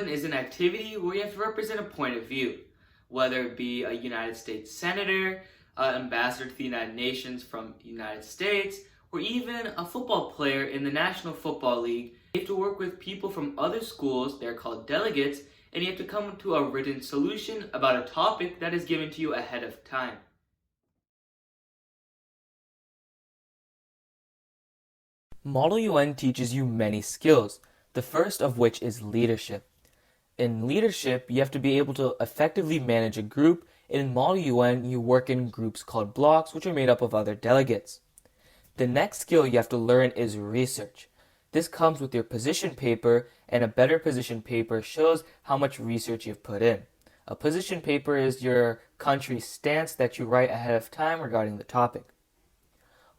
Delegation is an activity where you have to represent a point of view, whether it be a United States Senator, an ambassador to the United Nations from the United States, or even a football player in the National Football League. You have to work with people from other schools, they're called delegates, and you have to come to a written solution about a topic that is given to you ahead of time. Model UN teaches you many skills, the first of which is leadership. In leadership, you have to be able to effectively manage a group, and in Model UN, you work in groups called blocks, which are made up of other delegates. The next skill you have to learn is research. This comes with your position paper, and a better position paper shows how much research you've put in. A position paper is your country's stance that you write ahead of time regarding the topic.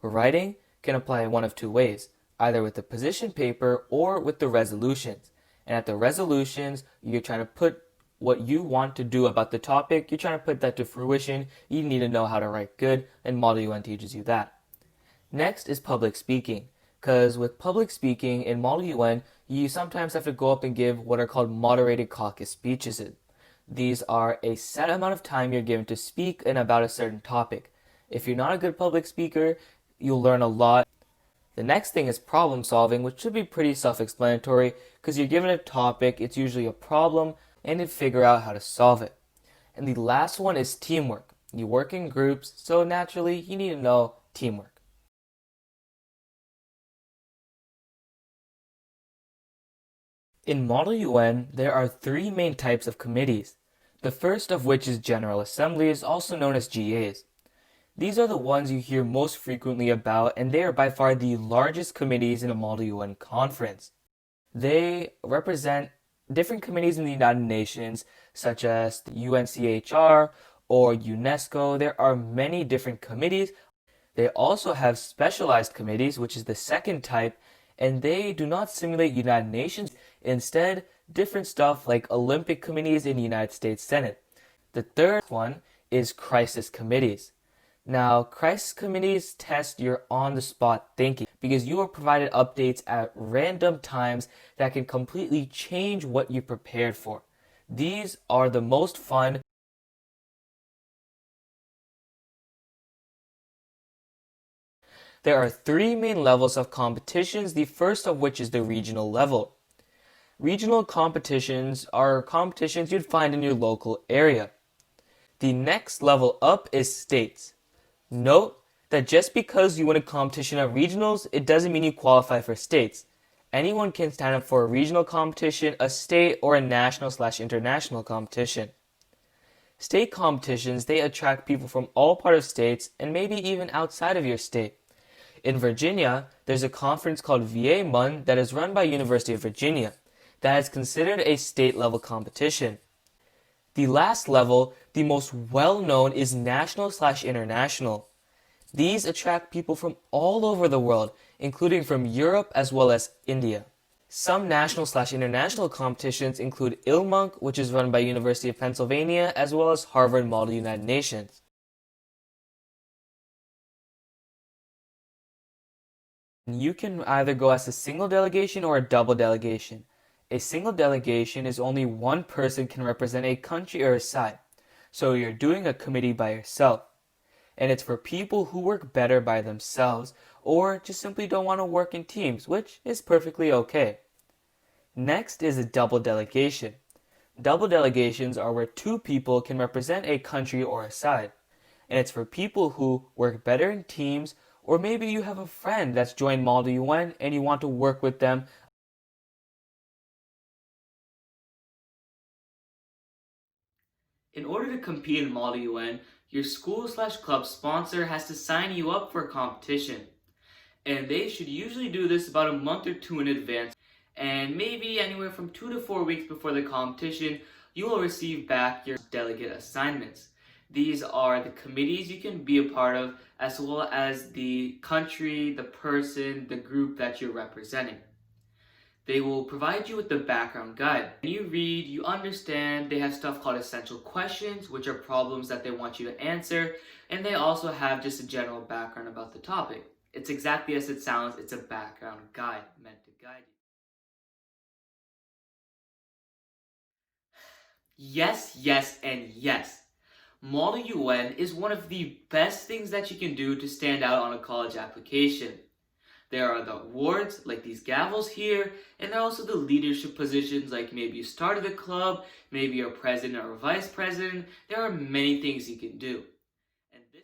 Writing can apply one of two ways, either with the position paper or with the resolutions. And at the resolutions, you're trying to put what you want to do about the topic, you're trying to put that to fruition, you need to know how to write good, and Model UN teaches you that. Next is public speaking, because with public speaking in Model UN, you sometimes have to go up and give what are called moderated caucus speeches. These are a set amount of time you're given to speak in about a certain topic. If you're not a good public speaker, you'll learn a lot. The next thing is problem solving, which should be pretty self-explanatory because you're given a topic, it's usually a problem, and you figure out how to solve it. And the last one is teamwork. You work in groups, so naturally you need to know teamwork. In Model UN, there are three main types of committees. The first of which is General Assemblies, also known as GAs. These are the ones you hear most frequently about, and they are by far the largest committees in a Model UN conference. They represent different committees in the United Nations, such as the UNCHR or UNESCO. There are many different committees. They also have specialized committees, which is the second type, and they do not simulate United Nations. Instead, different stuff like Olympic committees in the United States Senate. The third one is crisis committees. Now, crisis committees test your on-the-spot thinking because you are provided updates at random times that can completely change what you prepared for. These are the most fun. There are three main levels of competitions, the first of which is the regional level. Regional competitions are competitions you'd find in your local area. The next level up is states. Note that just because you win a competition at regionals, it doesn't mean you qualify for states. Anyone can stand up for a regional competition, a state, or a national/international competition. State competitions, they attract people from all parts of states and maybe even outside of your state. In Virginia, there's a conference called VA-MUN that is run by University of Virginia that is considered a state-level competition. The last level, the most well-known, is national/international. These attract people from all over the world, including from Europe as well as India. Some national/international competitions include ILMUNC, which is run by University of Pennsylvania, as well as Harvard Model United Nations. You can either go as a single delegation or a double delegation. A single delegation is only one person can represent a country or a side, so you're doing a committee by yourself. And it's for people who work better by themselves or just simply don't want to work in teams, which is perfectly okay. Next is a double delegation. Double delegations are where two people can represent a country or a side, and it's for people who work better in teams, or maybe you have a friend that's joined Model UN and you want to work with them. In order to compete in Model UN, your school/club sponsor has to sign you up for a competition. And they should usually do this about a month or two in advance. And maybe anywhere from 2 to 4 weeks before the competition, you will receive back your delegate assignments. These are the committees you can be a part of, as well as the country, the person, the group that you're representing. They will provide you with the background guide. When you read, you understand, they have stuff called essential questions, which are problems that they want you to answer, and they also have just a general background about the topic. It's exactly as it sounds, it's a background guide meant to guide you. Yes, yes, and yes. Model UN is one of the best things that you can do to stand out on a college application. There are the awards, like these gavels here, and there are also the leadership positions, like maybe you started a club, maybe you're president or vice president. There are many things you can do. And this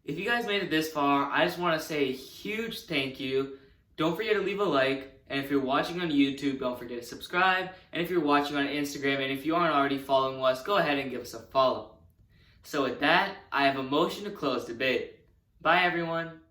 If you guys made it this far, I just want to say a huge thank you. Don't forget to leave a like, and if you're watching on YouTube, don't forget to subscribe, and if you're watching on Instagram, and if you aren't already following us, go ahead and give us a follow. So with that, I have a motion to close debate. Bye everyone.